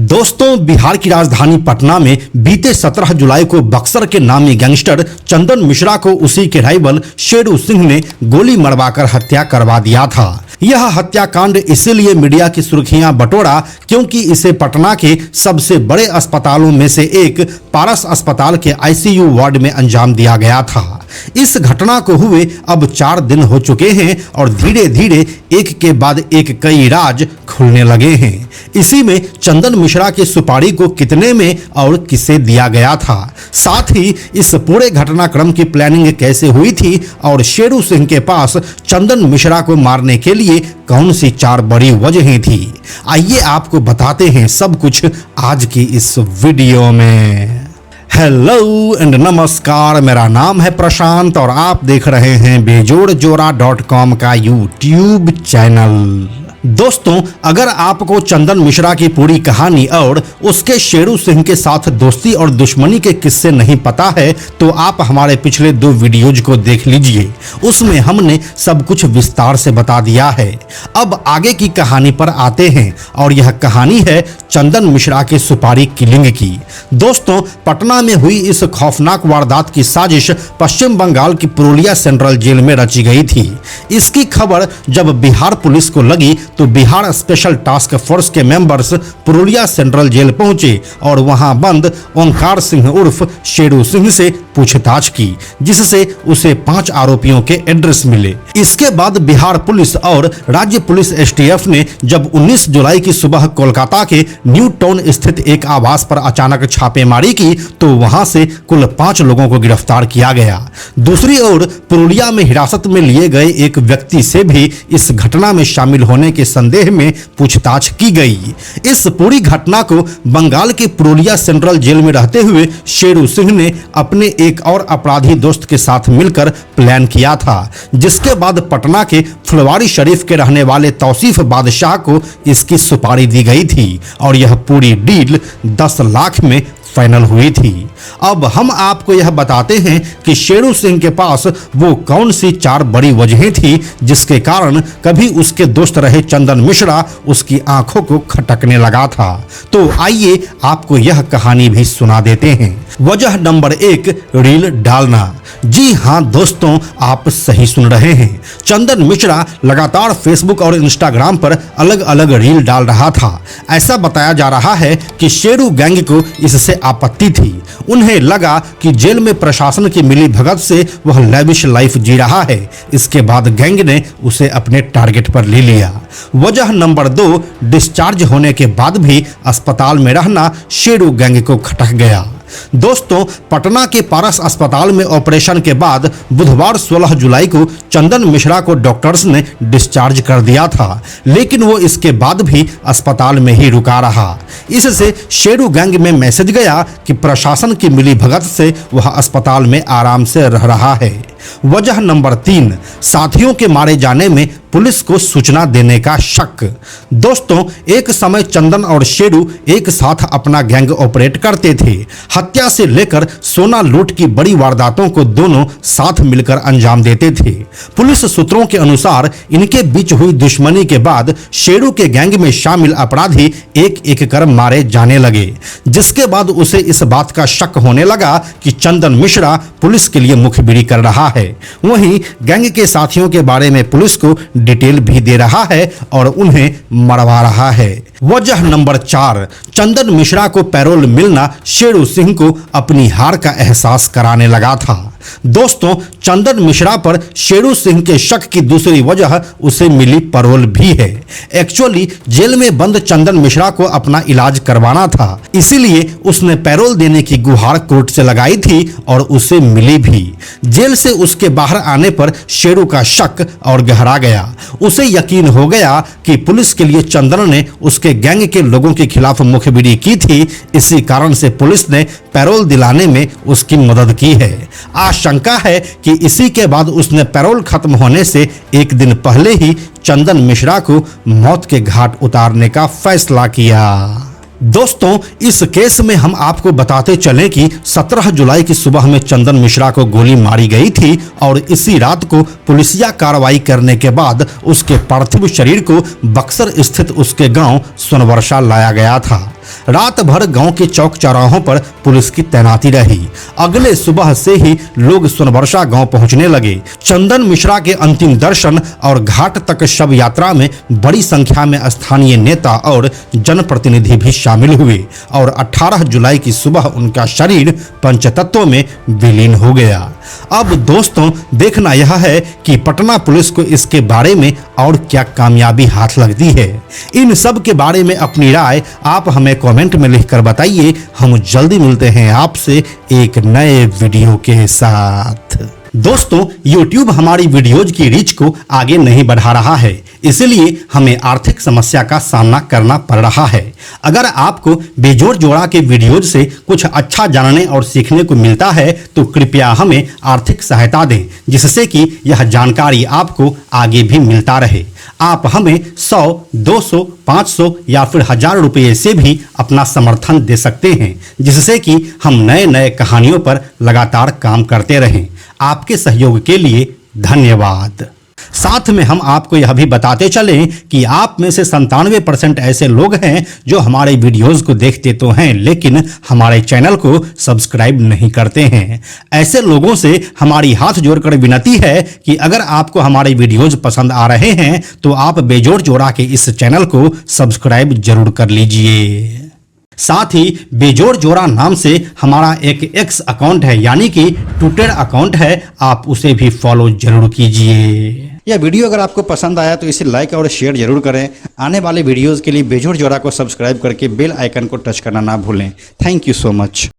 दोस्तों, बिहार की राजधानी पटना में बीते 17 जुलाई को बक्सर के नामी गैंगस्टर चंदन मिश्रा को उसी के राइवल शेरू सिंह ने गोली मरवाकर हत्या करवा दिया था। यह हत्याकांड इसीलिए मीडिया की सुर्खियां बटोरा क्योंकि इसे पटना के सबसे बड़े अस्पतालों में से एक पारस अस्पताल के आईसीयू वार्ड में अंजाम दिया गया था। इस घटना को हुए अब 4 दिन हो चुके हैं और धीरे धीरे एक के बाद एक कई राज खुलने लगे हैं। इसी में चंदन मिश्रा की सुपारी को कितने में और किसे दिया गया था, साथ ही इस पूरे घटनाक्रम की प्लानिंग कैसे हुई थी और शेरू सिंह के पास चंदन मिश्रा को मारने के लिए कौन सी 4 बड़ी वजहें थी, आइए आपको बताते हैं सब कुछ आज की इस वीडियो में। हेलो एंड नमस्कार, मेरा नाम है प्रशांत और आप देख रहे हैं बेजोड़जोरा.com का यूट्यूब चैनल। दोस्तों, अगर आपको चंदन मिश्रा की पूरी कहानी और उसके शेरू सिंह के साथ दोस्ती और दुश्मनी के किस्से नहीं पता है तो आप हमारे पिछले 2 वीडियोज को देख लीजिए, उसमें हमने सब कुछ विस्तार से बता दिया है। अब आगे की कहानी पर आते हैं और यह कहानी है चंदन मिश्रा के सुपारी किलिंग की। दोस्तों, पटना में हुई इस खौफनाक वारदात की साजिश पश्चिम बंगाल की पुरुलिया सेंट्रल जेल में रची गई थी। इसकी खबर जब बिहार पुलिस को लगी तो बिहार स्पेशल टास्क फोर्स के मेंबर्स पुरुलिया सेंट्रल जेल पहुंचे और वहां बंद ओंकार सिंह उर्फ शेरू सिंह से पूछताछ की, जिससे उसे 5 आरोपियों के एड्रेस मिले। इसके बाद बिहार पुलिस और राज्य पुलिस एसटीएफ ने जब 19 जुलाई की सुबह कोलकाता के न्यू टाउन स्थित एक आवास पर अचानक छापेमारी की तो वहां से कुल 5 लोगों को गिरफ्तार किया गया। दूसरी ओर पुरुलिया में हिरासत में लिए गए एक व्यक्ति से भी इस घटना में शामिल होने के संदेह में पूछताछ की गई। इस पूरी घटना को बंगाल के पुरुलिया सेंट्रल जेल में रहते हुए शेरू सिंह ने अपने एक और अपराधी दोस्त के साथ मिलकर प्लान किया था, जिसके बाद पटना के फुलवारी शरीफ के रहने वाले तौसीफ बादशाह को इसकी सुपारी दी गई थी और यह पूरी डील 10 लाख में फाइनल हुई थी। अब हम आपको यह बताते हैं कि शेरू सिंह के पास वो कौन सी 4 बड़ी वजहें थी जिसके कारण कभी उसके दोस्त रहे चंदन मिश्रा उसकी आंखों को खटकने लगा था। तो आइए आपको यह कहानी भी सुना देते हैं। वजह नंबर 1, रील डालना। जी हाँ दोस्तों, आप सही सुन रहे हैं। चंदन मिश्रा लगातार फेसबुक और इंस्टाग्राम पर अलग अलग रील डाल रहा था। ऐसा बताया जा रहा है कि शेरू गैंग को इससे आपत्ति थी। उन्हें लगा कि जेल में प्रशासन की मिली भगत से वह लैविश लाइफ जी रहा है। इसके बाद गैंग ने उसे अपने टारगेट पर ले लिया। वजह नंबर 2, डिस्चार्ज होने के बाद भी अस्पताल में रहना शेरू गैंग को खटक गया। दोस्तों, पटना के पारस अस्पताल में ऑपरेशन के बाद बुधवार 16 जुलाई को चंदन मिश्रा को डॉक्टर्स ने डिस्चार्ज कर दिया था, लेकिन वो इसके बाद भी अस्पताल में ही रुका रहा। इससे शेरू गैंग में मैसेज गया कि प्रशासन की मिलीभगत से वह अस्पताल में आराम से रह रहा है। वजह नंबर 3, साथियों के मारे जाने में पुलिस को सूचना देने का शक। दोस्तों, एक समय चंदन और शेरू एक साथ अपना गैंग ऑपरेट करते थे। हत्या से लेकर सोना लूट की बड़ी वारदातों को दोनों साथ मिलकर अंजाम देते थे। पुलिस सूत्रों के अनुसार इनके बीच हुई दुश्मनी के बाद शेरू के गैंग में शामिल अपराधी एक एक कर मारे जाने लगे, जिसके बाद उसे इस बात का शक होने लगा कि चंदन मिश्रा पुलिस के लिए मुखबिरी कर रहा है। वहीं गैंग के साथियों के बारे में पुलिस को डिटेल भी दे रहा है और उन्हें मरवा रहा है। वजह नंबर 4, चंदन मिश्रा को पैरोल मिलना शेरू सिंह को अपनी हार का एहसास कराने लगा था। दोस्तों, चंदन मिश्रा पर शेरू सिंह के शक की दूसरी वजह उसे मिली पैरोल भी है। एक्चुअली जेल में बंद चंदन मिश्रा को अपना इलाज करवाना था, इसीलिए उसने पैरोल देने की गुहार कोर्ट से लगाई थी और उसे मिली भी। जेल से उसके बाहर आने पर शेरू का शक और गहरा गया। उसे यकीन हो गया कि पुलिस के लिए चंदन ने उसके गैंग के लोगों के खिलाफ मुखबिरी की थी, इसी कारण से पुलिस ने पैरोल दिलाने में उसकी मदद की है। आशंका है कि इसी के बाद उसने पैरोल खत्म होने से एक दिन पहले ही चंदन मिश्रा को मौत के घाट उतारने का फैसला किया। दोस्तों, इस केस में हम आपको बताते चलें कि 17 जुलाई की सुबह में चंदन मिश्रा को गोली मारी गई थी और इसी रात को पुलिसिया कार्रवाई करने के बाद उसके पार्थिव शरीर को बक्सर स्थित उसके गांव सोनवर्षा लाया गया था। रात भर गांव के चौक चौराहों पर पुलिस की तैनाती रही। अगले सुबह से ही लोग सोनबरसा गांव पहुंचने लगे। चंदन मिश्रा के अंतिम दर्शन और घाट तक शव यात्रा में बड़ी संख्या में स्थानीय नेता और जनप्रतिनिधि भी शामिल हुए और 18 जुलाई की सुबह उनका शरीर पंचतत्वों में विलीन हो गया। अब दोस्तों, देखना यह है कि पटना पुलिस को इसके बारे में और क्या कामयाबी हाथ लगती है। इन सब के बारे में अपनी राय आप हमें कमेंट में लिखकर बताइए। हम जल्दी मिलते हैं आपसे एक नए वीडियो के साथ। दोस्तों, YouTube हमारी वीडियोज की रीच को आगे नहीं बढ़ा रहा है, इसलिए हमें आर्थिक समस्या का सामना करना पड़ रहा है। अगर आपको बेजोड़ जोड़ा के वीडियोज से कुछ अच्छा जानने और सीखने को मिलता है तो कृपया हमें आर्थिक सहायता दें, जिससे कि यह जानकारी आपको आगे भी मिलता रहे। आप हमें 100, 200, 500 या फिर 1000 रुपये से भी अपना समर्थन दे सकते हैं, जिससे कि हम नए नए कहानियों पर लगातार काम करते रहें। आपके सहयोग के लिए धन्यवाद। साथ में हम आपको यह भी बताते चलें कि आप में से 97% ऐसे लोग हैं जो हमारे वीडियोस को देखते तो हैं, लेकिन हमारे चैनल को सब्सक्राइब नहीं करते हैं। ऐसे लोगों से हमारी हाथ जोड़कर विनती है कि अगर आपको हमारे वीडियोस पसंद आ रहे हैं तो आप बेजोड़ जोड़ा के इस चैनल को सब्सक्राइब जरूर कर लीजिए। साथ ही बेजोड़ जोड़ा नाम से हमारा एक एक्स अकाउंट है, यानी कि ट्विटर अकाउंट है, आप उसे भी फॉलो जरूर कीजिए। यह वीडियो अगर आपको पसंद आया तो इसे लाइक और शेयर जरूर करें। आने वाले वीडियोस के लिए बेजोड़ जोड़ा को सब्सक्राइब करके बेल आइकन को टच करना ना भूलें। Thank you so much.